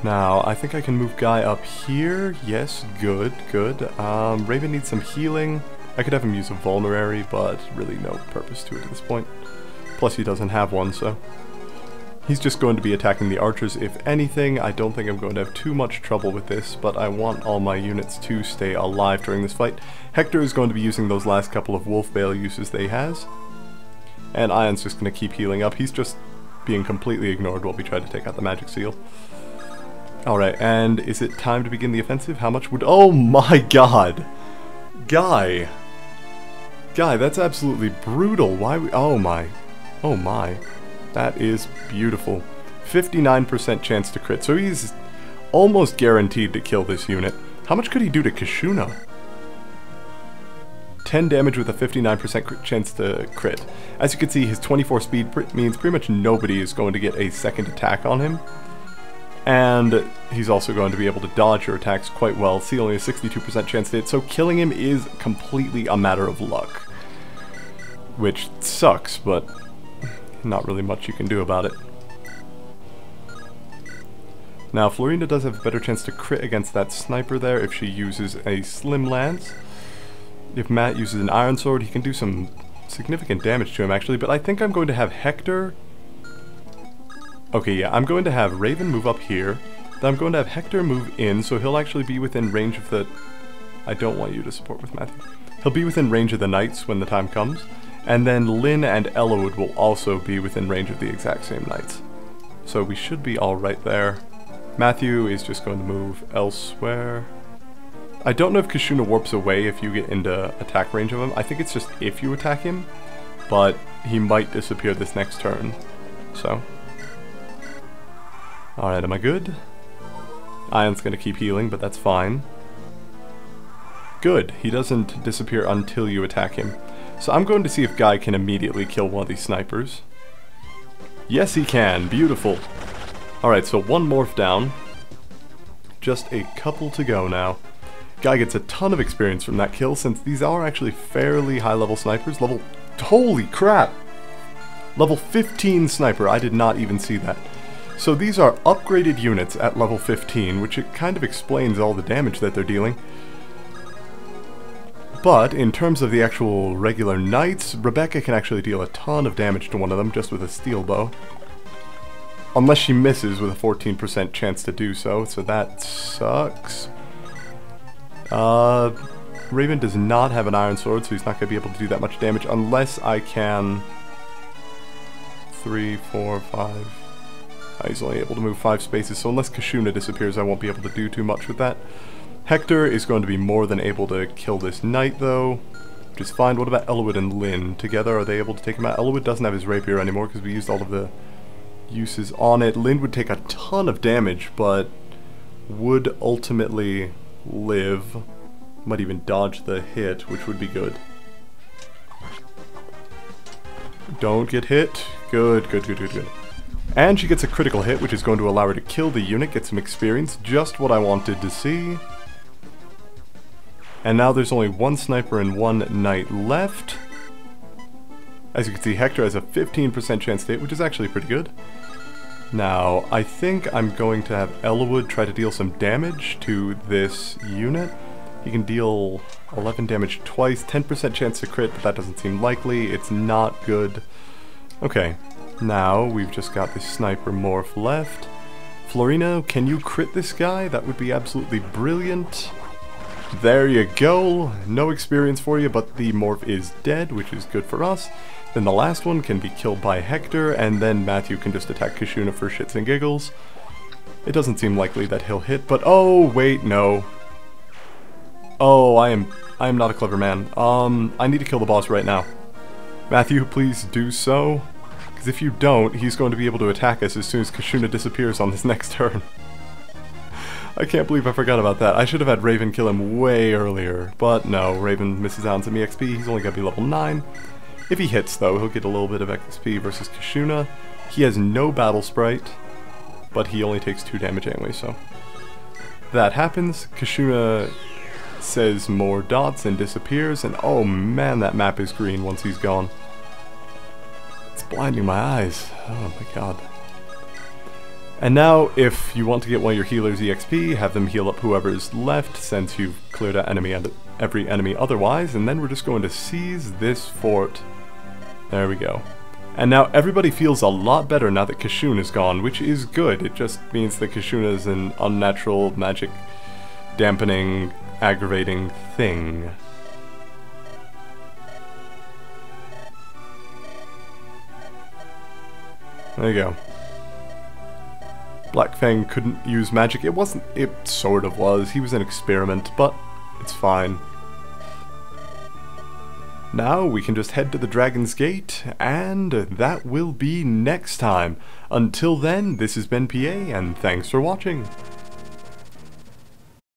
Now, I think I can move Guy up here. Yes, good, good. Raven needs some healing. I could have him use a vulnerary, but really no purpose to it at this point. Plus, he doesn't have one, so... He's just going to be attacking the archers if anything. I don't think I'm going to have too much trouble with this, but I want all my units to stay alive during this fight. Hector is going to be using those last couple of Wolfbale uses that he has. And Ion's just going to keep healing up. He's just being completely ignored while we try to take out the magic seal. Alright, and is it time to begin the offensive? How much would... Oh my god! Guy! Guy, that's absolutely brutal. Why we... Oh my. Oh my. That is beautiful. 59% chance to crit, so he's almost guaranteed to kill this unit. How much could he do to Kashuna? 10 damage with a 59% chance to crit. As you can see, his 24 speed means pretty much nobody is going to get a second attack on him. And he's also going to be able to dodge your attacks quite well. See, only a 62% chance to hit, so killing him is completely a matter of luck. Which sucks, but not really much you can do about it. Now, Florina does have a better chance to crit against that sniper there if she uses a slim lance. If Matt uses an iron sword, he can do some significant damage to him actually, but I think I'm going to have Hector... Okay, yeah, I'm going to have Raven move up here, then I'm going to have Hector move in, so he'll actually be within range of the... I don't want you to support with Matthew. He'll be within range of the knights when the time comes, and then Lyn and Eliwood will also be within range of the exact same knights. So we should be alright there. Matthew is just going to move elsewhere. I don't know if Kashuna warps away if you get into attack range of him. I think it's just if you attack him, but he might disappear this next turn. So... Alright, am I good? Ion's gonna keep healing, but that's fine. Good, he doesn't disappear until you attack him. So I'm going to see if Guy can immediately kill one of these snipers. Yes, he can. Beautiful. Alright, so one morph down. Just a couple to go now. Guy gets a ton of experience from that kill, since these are actually fairly high-level snipers. Level... Holy crap! Level 15 sniper, I did not even see that. So these are upgraded units at level 15, which it kind of explains all the damage that they're dealing. But in terms of the actual regular knights, Rebecca can actually deal a ton of damage to one of them just with a steel bow. Unless she misses with a 14% chance to do so, so that sucks. Raven does not have an iron sword, so he's not going to be able to do that much damage unless I can... 3, 4, 5... He's only able to move 5 spaces, so unless Kashuna disappears I won't be able to do too much with that. Hector is going to be more than able to kill this knight though, which is fine. What about Eliwood and Lyn? Together, are they able to take him out? Eliwood doesn't have his rapier anymore because we used all of the uses on it. Lyn would take a ton of damage, but would ultimately live. Might even dodge the hit, which would be good. Don't get hit. Good, good, good, good, good. And she gets a critical hit, which is going to allow her to kill the unit, get some experience, just what I wanted to see. And now there's only one sniper and one knight left. As you can see, Hector has a 15% chance to hit, which is actually pretty good. Now, I think I'm going to have Eliwood try to deal some damage to this unit. He can deal 11 damage twice, 10% chance to crit, but that doesn't seem likely. It's not good. Okay, now we've just got this sniper morph left. Florino, can you crit this guy? That would be absolutely brilliant. There you go. No experience for you, but the morph is dead, which is good for us. Then the last one can be killed by Hector, and then Matthew can just attack Kashuna for shits and giggles. It doesn't seem likely that he'll hit, but oh, wait, no. Oh, I am not a clever man. I need to kill the boss right now. Matthew, please do so. Because if you don't, he's going to be able to attack us as soon as Kashuna disappears on this next turn. I can't believe I forgot about that. I should have had Raven kill him way earlier. But no, Raven misses out on some EXP. He's only going to be level 9. If he hits, though, he'll get a little bit of XP versus Kashuna. He has no battle sprite, but he only takes 2 damage anyway, so... That happens. Kashuna says more dots and disappears, and oh man, that map is green once he's gone. It's blinding my eyes. Oh my god. And now, if you want to get one of your healers EXP, have them heal up whoever's left, since you've cleared out every enemy otherwise, and then we're just going to seize this fort. There we go. And now everybody feels a lot better now that Kashuna is gone, which is good. It just means that Kashuna is an unnatural, magic, dampening, aggravating thing. There you go. Black Fang couldn't use magic. It sort of was. He was an experiment, but it's fine. Now we can just head to the Dragon's Gate, and that will be next time. Until then, this has been PA, and thanks for watching.